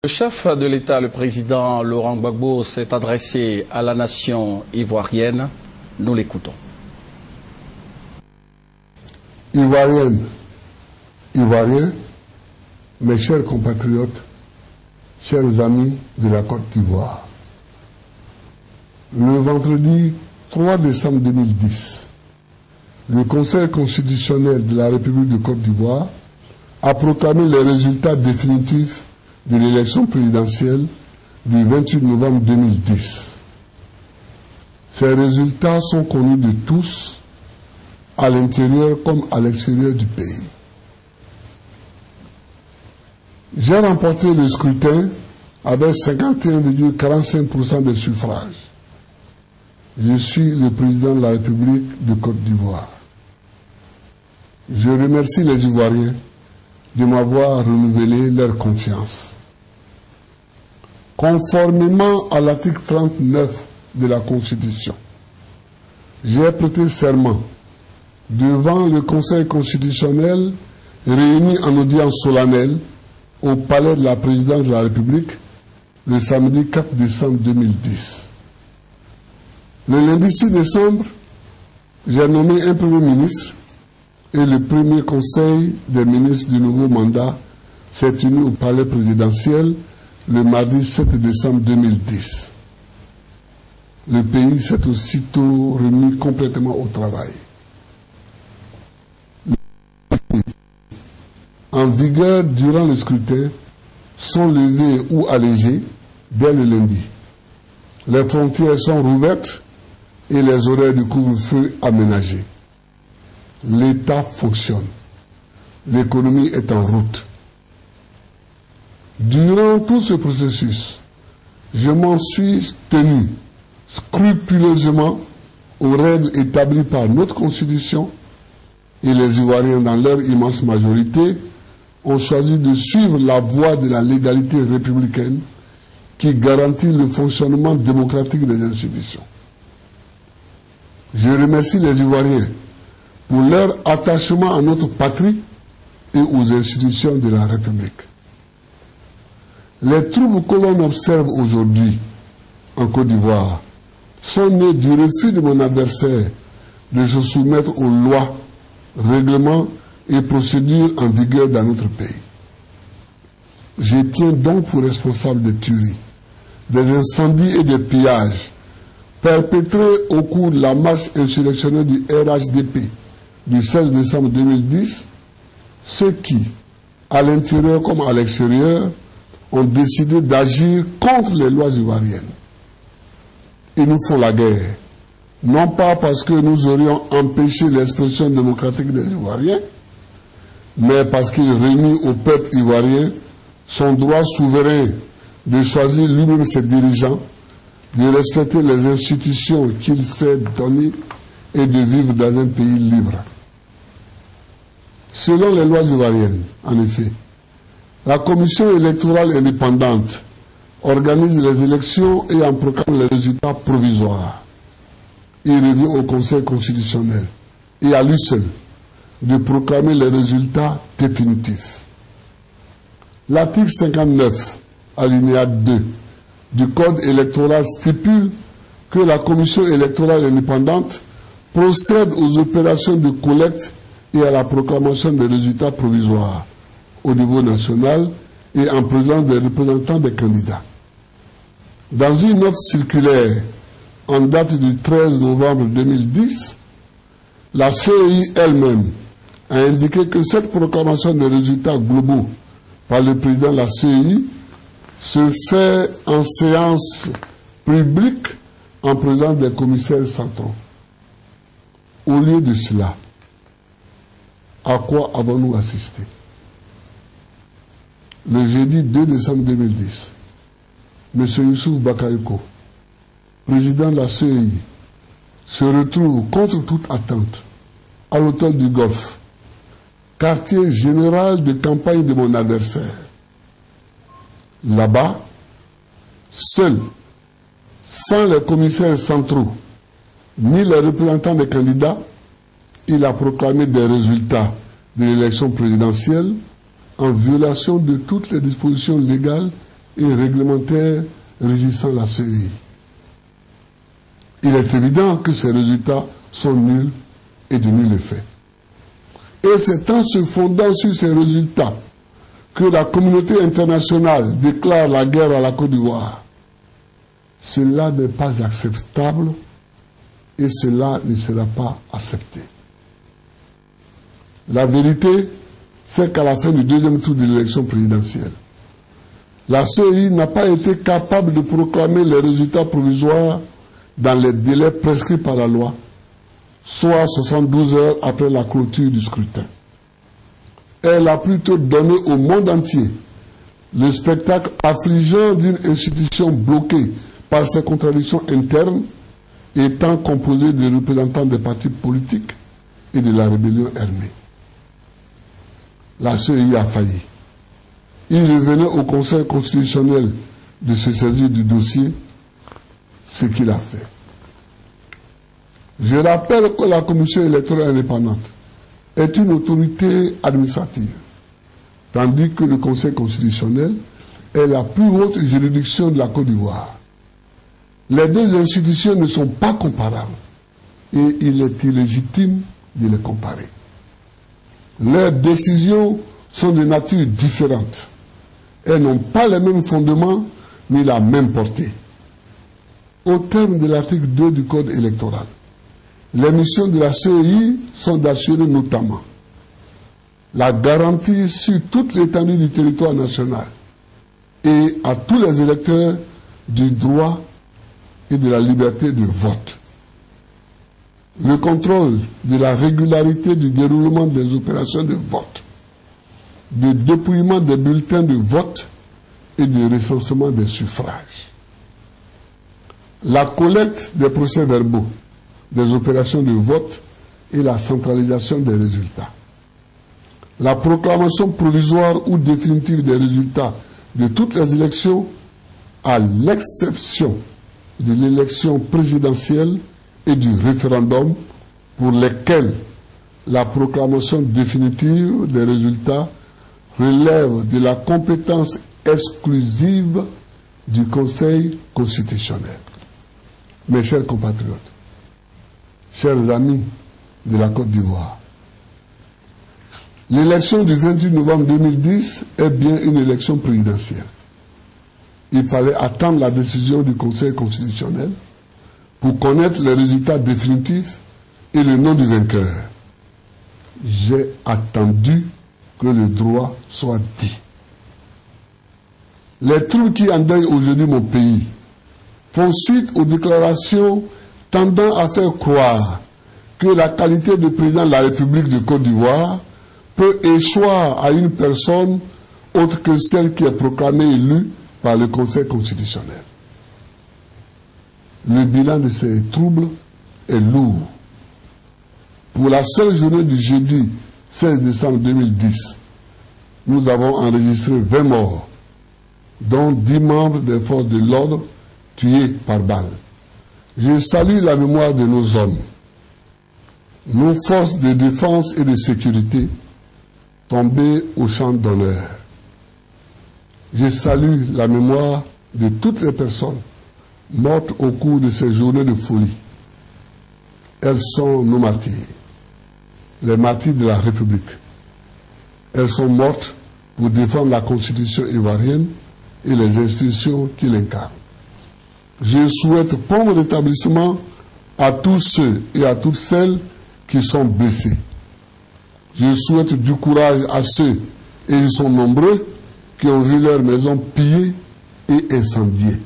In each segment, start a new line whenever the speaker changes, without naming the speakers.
Le chef de l'État, le président Laurent Gbagbo, s'est adressé à la nation ivoirienne. Nous l'écoutons.
Ivoiriennes, Ivoiriens, mes chers compatriotes, chers amis de la Côte d'Ivoire, le vendredi 3 décembre 2010, le Conseil constitutionnel de la République de Côte d'Ivoire a proclamé les résultats définitifs de l'élection présidentielle du 28 novembre 2010. Ces résultats sont connus de tous, à l'intérieur comme à l'extérieur du pays. J'ai remporté le scrutin avec 51,45% des suffrages. Je suis le président de la République de Côte d'Ivoire. Je remercie les Ivoiriens de m'avoir renouvelé leur confiance. Conformément à l'article 39 de la Constitution, j'ai prêté serment devant le Conseil constitutionnel réuni en audience solennelle au palais de la présidence de la République le samedi 4 décembre 2010. Le lundi 6 décembre, j'ai nommé un premier ministre et le premier conseil des ministres du nouveau mandat s'est tenu au palais présidentiel le mardi 7 décembre 2010. Le pays s'est aussitôt remis complètement au travail. En vigueur durant le scrutin sont levés ou allégés dès le lundi. Les frontières sont rouvertes et les horaires de couvre-feu aménagés. L'État fonctionne. L'économie est en route. Durant tout ce processus, je m'en suis tenu scrupuleusement aux règles établies par notre Constitution et les Ivoiriens, dans leur immense majorité, ont choisi de suivre la voie de la légalité républicaine qui garantit le fonctionnement démocratique des institutions. Je remercie les Ivoiriens pour leur attachement à notre patrie et aux institutions de la République. Les troubles que l'on observe aujourd'hui en Côte d'Ivoire sont nés du refus de mon adversaire de se soumettre aux lois, règlements et procédures en vigueur dans notre pays. Je tiens donc pour responsable des tueries, des incendies et des pillages perpétrés au cours de la marche insurrectionnelle du RHDP du 16 décembre 2010, ceux qui, à l'intérieur comme à l'extérieur, ont décidé d'agir contre les lois ivoiriennes. Ils nous font la guerre, non pas parce que nous aurions empêché l'expression démocratique des Ivoiriens, mais parce qu'ils renient au peuple ivoirien son droit souverain de choisir lui-même ses dirigeants, de respecter les institutions qu'il s'est données et de vivre dans un pays libre. Selon les lois ivoiriennes, en effet, la commission électorale indépendante organise les élections et en proclame les résultats provisoires. Il revient au Conseil constitutionnel et à lui seul de proclamer les résultats définitifs. L'article 59, alinéa 2 du Code électoral stipule que la commission électorale indépendante procède aux opérations de collecte et à la proclamation des résultats provisoires au niveau national et en présence des représentants des candidats. Dans une note circulaire en date du 13 novembre 2010, la CEI elle-même a indiqué que cette proclamation des résultats globaux par le président de la CEI se fait en séance publique en présence des commissaires centraux. Au lieu de cela, à quoi avons-nous assisté? Le jeudi 2 décembre 2010, M. Youssouf Bakayoko, président de la CEI, se retrouve contre toute attente à l'hôtel du Golfe, quartier général de campagne de mon adversaire. Là-bas, seul, sans les commissaires centraux, ni les représentants des candidats, il a proclamé des résultats de l'élection présidentielle en violation de toutes les dispositions légales et réglementaires régissant la CEI. Il est évident que ces résultats sont nuls et de nul effet. Et c'est en se fondant sur ces résultats que la communauté internationale déclare la guerre à la Côte d'Ivoire. Cela n'est pas acceptable et cela ne sera pas accepté. La vérité, c'est qu'à la fin du deuxième tour de l'élection présidentielle, la CEI n'a pas été capable de proclamer les résultats provisoires dans les délais prescrits par la loi, soit 72 heures après la clôture du scrutin. Elle a plutôt donné au monde entier le spectacle affligeant d'une institution bloquée par ses contradictions internes, étant composée de représentants des partis politiques et de la rébellion armée. La CEI a failli. Il revenait au Conseil constitutionnel de se saisir du dossier, ce qu'il a fait. Je rappelle que la Commission électorale indépendante est une autorité administrative, tandis que le Conseil constitutionnel est la plus haute juridiction de la Côte d'Ivoire. Les deux institutions ne sont pas comparables et il est illégitime de les comparer. Leurs décisions sont de nature différente. Elles n'ont pas les mêmes fondements ni la même portée. Au terme de l'article 2 du Code électoral, les missions de la CEI sont d'assurer notamment la garantie sur toute l'étendue du territoire national et à tous les électeurs du droit et de la liberté de vote, le contrôle de la régularité du déroulement des opérations de vote, de dépouillement des bulletins de vote et de recensement des suffrages, la collecte des procès-verbaux des opérations de vote et la centralisation des résultats, la proclamation provisoire ou définitive des résultats de toutes les élections à l'exception de l'élection présidentielle et du référendum pour lesquels la proclamation définitive des résultats relève de la compétence exclusive du Conseil constitutionnel. Mes chers compatriotes, chers amis de la Côte d'Ivoire, l'élection du 28 novembre 2010 est bien une élection présidentielle. Il fallait attendre la décision du Conseil constitutionnel pour connaître les résultats définitifs et le nom du vainqueur. J'ai attendu que le droit soit dit. Les troubles qui endeuillent aujourd'hui mon pays font suite aux déclarations tendant à faire croire que la qualité de président de la République de Côte d'Ivoire peut échoir à une personne autre que celle qui est proclamée élue par le Conseil constitutionnel. Le bilan de ces troubles est lourd. Pour la seule journée du jeudi 16 décembre 2010, nous avons enregistré 20 morts, dont 10 membres des forces de l'ordre tués par balle. Je salue la mémoire de nos hommes, nos forces de défense et de sécurité tombées au champ d'honneur. Je salue la mémoire de toutes les personnes mortes au cours de ces journées de folie. Elles sont nos martyrs, les martyrs de la République. Elles sont mortes pour défendre la Constitution ivoirienne et les institutions qui l'incarnent. Je souhaite prompt rétablissement à tous ceux et à toutes celles qui sont blessés. Je souhaite du courage à ceux, et ils sont nombreux, qui ont vu leurs maisons pillées et incendiées.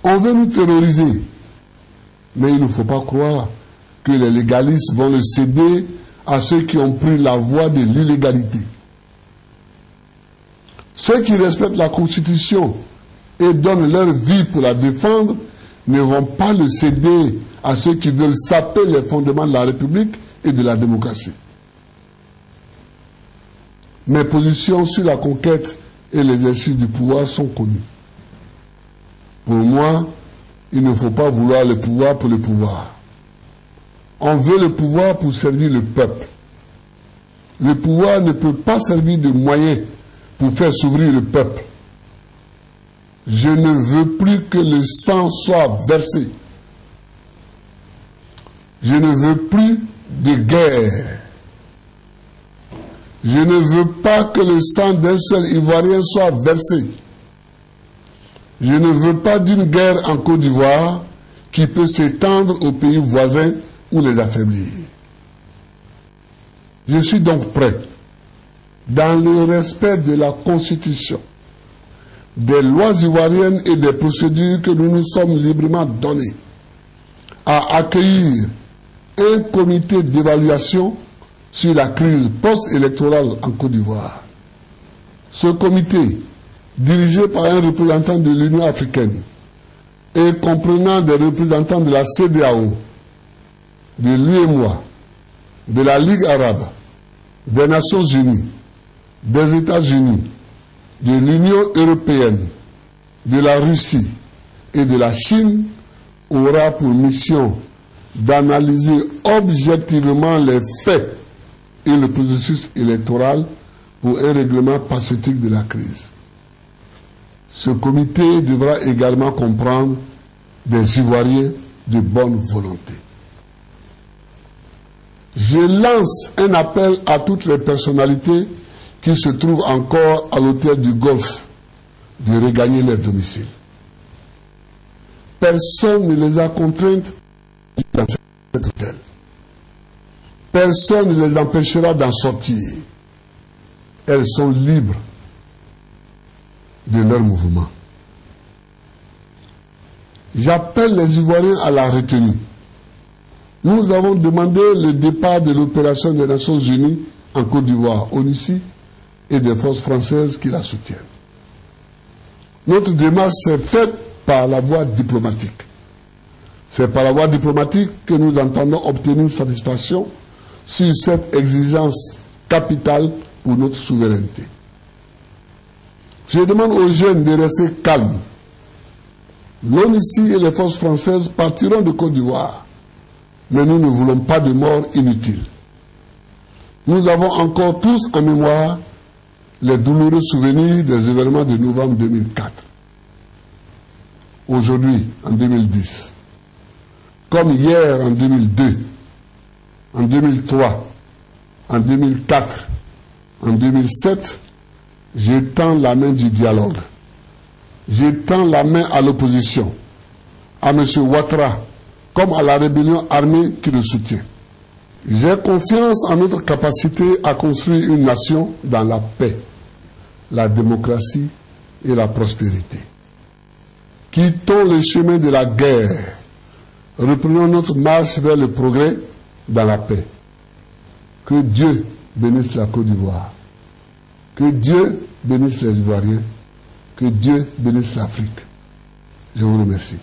On veut nous terroriser, mais il ne faut pas croire que les légalistes vont le céder à ceux qui ont pris la voie de l'illégalité. Ceux qui respectent la Constitution et donnent leur vie pour la défendre ne vont pas le céder à ceux qui veulent saper les fondements de la République et de la démocratie. Mes positions sur la conquête et l'exercice du pouvoir sont connues. Pour moi, il ne faut pas vouloir le pouvoir pour le pouvoir. On veut le pouvoir pour servir le peuple. Le pouvoir ne peut pas servir de moyen pour faire s'ouvrir le peuple. Je ne veux plus que le sang soit versé. Je ne veux plus de guerre. Je ne veux pas que le sang d'un seul Ivoirien soit versé. Je ne veux pas d'une guerre en Côte d'Ivoire qui peut s'étendre aux pays voisins ou les affaiblir. Je suis donc prêt, dans le respect de la Constitution, des lois ivoiriennes et des procédures que nous nous sommes librement données, à accueillir un comité d'évaluation sur la crise post-électorale en Côte d'Ivoire. Ce comité, dirigé par un représentant de l'Union africaine et comprenant des représentants de la CEDEAO, de l'UEMOA, de la Ligue arabe, des Nations unies, des États-Unis, de l'Union européenne, de la Russie et de la Chine, aura pour mission d'analyser objectivement les faits et le processus électoral pour un règlement pacifique de la crise. Ce comité devra également comprendre des Ivoiriens de bonne volonté. Je lance un appel à toutes les personnalités qui se trouvent encore à l'hôtel du Golfe de regagner leur domicile. Personne ne les a contraintes dans cet hôtel. Personne ne les empêchera d'en sortir. Elles sont libres de leur mouvement. J'appelle les Ivoiriens à la retenue. Nous avons demandé le départ de l'opération des Nations Unies en Côte d'Ivoire, ONUCI, et des forces françaises qui la soutiennent. Notre démarche s'est faite par la voie diplomatique. C'est par la voie diplomatique que nous entendons obtenir satisfaction sur cette exigence capitale pour notre souveraineté. Je demande aux jeunes de rester calmes. L'ONUCI et les forces françaises partiront de Côte d'Ivoire, mais nous ne voulons pas de mort inutile. Nous avons encore tous en mémoire les douloureux souvenirs des événements de novembre 2004. Aujourd'hui, en 2010, comme hier en 2002, en 2003, en 2004, en 2007, je tends la main du dialogue. Je tends la main à l'opposition, à M. Ouattara, comme à la rébellion armée qui le soutient. J'ai confiance en notre capacité à construire une nation dans la paix, la démocratie et la prospérité. Quittons le chemin de la guerre. Reprenons notre marche vers le progrès dans la paix. Que Dieu bénisse la Côte d'Ivoire. Que Dieu bénisse les Ivoiriens. Que Dieu bénisse l'Afrique. Je vous remercie.